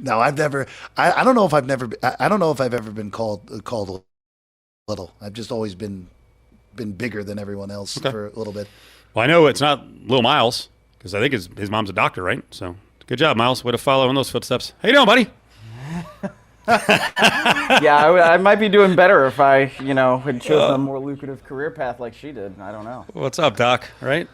No, I've never. I don't know if I've never. I don't know if I've ever been called little. I've just always been bigger than everyone else Okay. for a little bit. Well, I know it's not little Myles because I think his mom's a doctor, right? So good job, Myles. Way to follow in those footsteps. How you doing, buddy? Yeah, I might be doing better if I, had chosen a more lucrative career path like she did. I don't know. What's up, Doc? Right?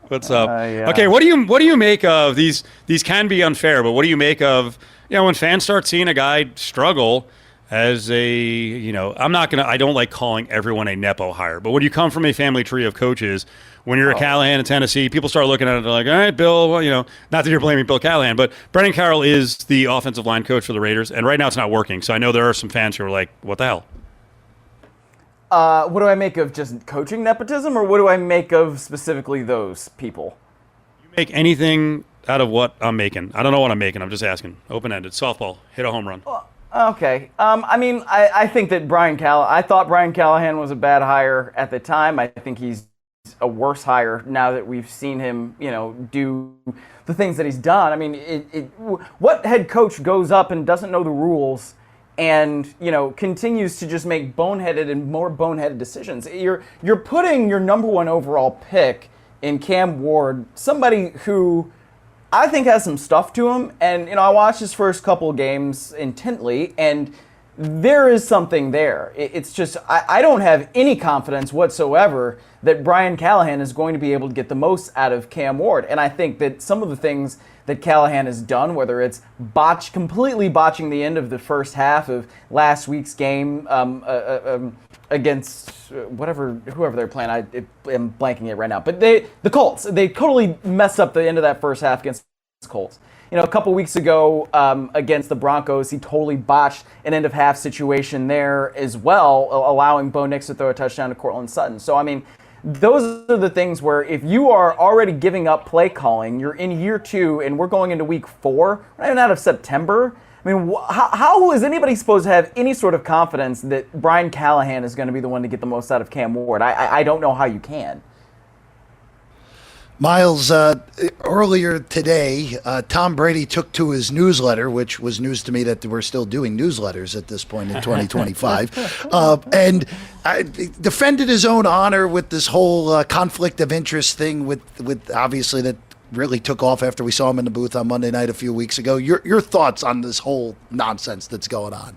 What's up? Yeah. Okay, what do you make of these? These can be unfair, but what do you make of when fans start seeing a guy struggle as a I don't like calling everyone a nepo hire, but when you come from a family tree of coaches, when you're a Callahan in Tennessee, people start looking at it like, all right, Bill, well, not that you're blaming Bill Callahan, but Brennan Carroll is the offensive line coach for the Raiders, and right now it's not working. So I know there are some fans who are like, what the hell? What do I make of just coaching nepotism, or what do I make of specifically those people? You make anything out of what I'm making. I don't know what I'm making. I'm just asking. Open-ended. Softball. Hit a home run. Okay. I think that I thought Brian Callahan was a bad hire at the time. I think he's a worse hire now that we've seen him, do the things that he's done. I mean, what head coach goes up and doesn't know the rules and, continues to just make boneheaded and more boneheaded decisions? You're putting your number one overall pick in Cam Ward, somebody who I think has some stuff to him. And, I watched his first couple games intently, and there is something there. It's just, I don't have any confidence whatsoever that Brian Callahan is going to be able to get the most out of Cam Ward. And I think that some of the things that Callahan has done, whether it's completely botching the end of the first half of last week's game against whoever they're playing, I'm blanking it right now. But the Colts, they totally messed up the end of that first half against the Colts. A couple weeks ago against the Broncos, he totally botched an end-of-half situation there as well, allowing Bo Nix to throw a touchdown to Cortland Sutton. So, I mean, those are the things where if you are already giving up play calling, you're in year 2, and we're going into week 4, not even out of September. I mean, how is anybody supposed to have any sort of confidence that Brian Callahan is going to be the one to get the most out of Cam Ward? I don't know how you can. Myles, earlier today, Tom Brady took to his newsletter, which was news to me that we're still doing newsletters at this point in 2025, and defended his own honor with this whole conflict of interest thing with obviously that really took off after we saw him in the booth on Monday night a few weeks ago. Your thoughts on this whole nonsense that's going on?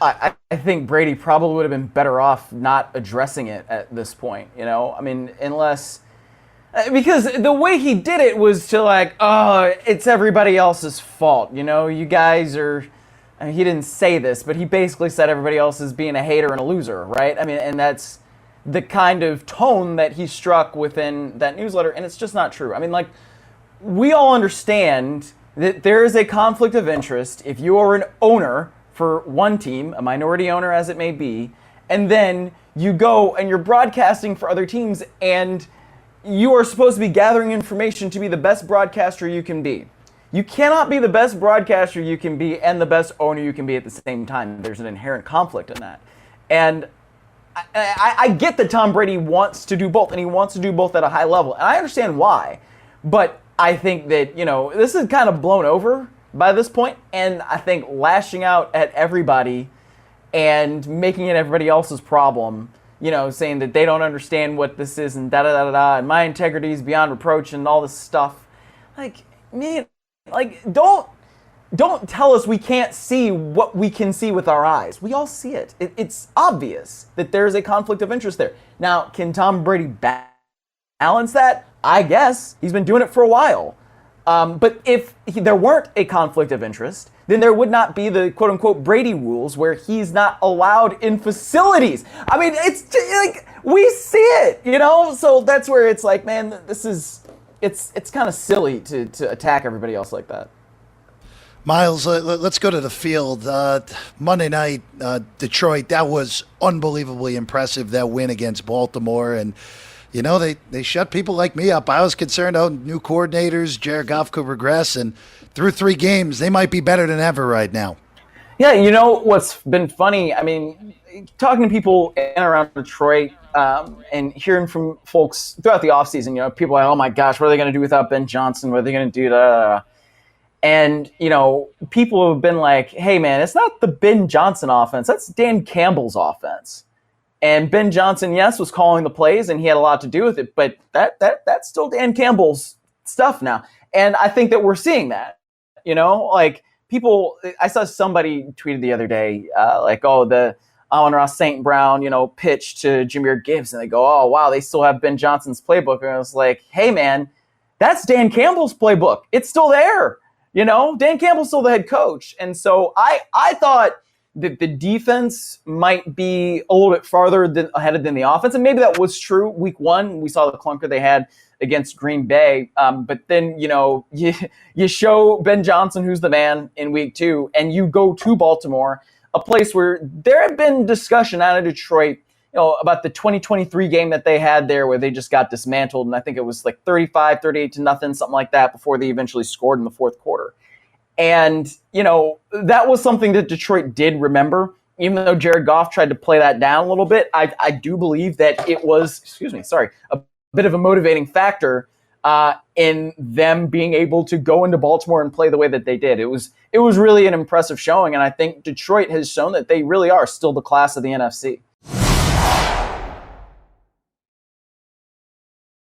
I think Brady probably would have been better off not addressing it at this point, I mean, unless... Because the way he did it was to it's everybody else's fault. You guys are, I mean, he didn't say this, but he basically said everybody else is being a hater and a loser, right? I mean, and that's the kind of tone that he struck within that newsletter, and it's just not true. I mean, we all understand that there is a conflict of interest if you are an owner for one team, a minority owner as it may be, and then you go and you're broadcasting for other teams, and you are supposed to be gathering information to be the best broadcaster you can be. You cannot be the best broadcaster you can be and the best owner you can be at the same time. There's an inherent conflict in that. And I get that Tom Brady wants to do both, and he wants to do both at a high level. And I understand why. But I think that, this is kind of blown over by this point. And I think lashing out at everybody and making it everybody else's problem, saying that they don't understand what this is and da-da-da-da-da, and my integrity is beyond reproach and all this stuff. Don't tell us we can't see what we can see with our eyes. We all see it. It's obvious that there's a conflict of interest there. Now, can Tom Brady balance that? I guess. He's been doing it for a while. But if there weren't a conflict of interest, then there would not be the quote-unquote Brady rules where he's not allowed in facilities. I mean, it's just, we see it, So that's where it's man, it's kind of silly to attack everybody else like that. Myles, let's go to the field. Monday night, Detroit, that was unbelievably impressive, that win against Baltimore. And, they shut people like me up. I was concerned, new coordinators, Jared Goff could regress. And through 3 games, they might be better than ever right now. Yeah, what's been funny, I mean, talking to people in and around Detroit and hearing from folks throughout the offseason, people are like, oh my gosh, what are they going to do without Ben Johnson? What are they going to do? And, people have been like, hey, man, it's not the Ben Johnson offense. That's Dan Campbell's offense. And Ben Johnson, yes, was calling the plays, and he had a lot to do with it. But that's still Dan Campbell's stuff now. And I think that we're seeing that, like people. I saw somebody tweeted the other day, the Amon-Ra St. Brown, pitch to Jahmyr Gibbs, and they go, oh, wow, they still have Ben Johnson's playbook. And I was like, hey, man, that's Dan Campbell's playbook. It's still there. Dan Campbell's still the head coach. And so I thought that the defense might be a little bit farther ahead than the offense. And maybe that was true. Week 1, we saw the clunker they had against Green Bay. But then, you show Ben Johnson, who's the man, in week 2, and you go to Baltimore, a place where there had been discussion out of Detroit, about the 2023 game that they had there where they just got dismantled. And I think it was like 38 to nothing, something like that, before they eventually scored in the fourth quarter. And, that was something that Detroit did remember. Even though Jared Goff tried to play that down a little bit, I do believe that it was, a bit of a motivating factor in them being able to go into Baltimore and play the way that they did. It was really an impressive showing, and I think Detroit has shown that they really are still the class of the NFC.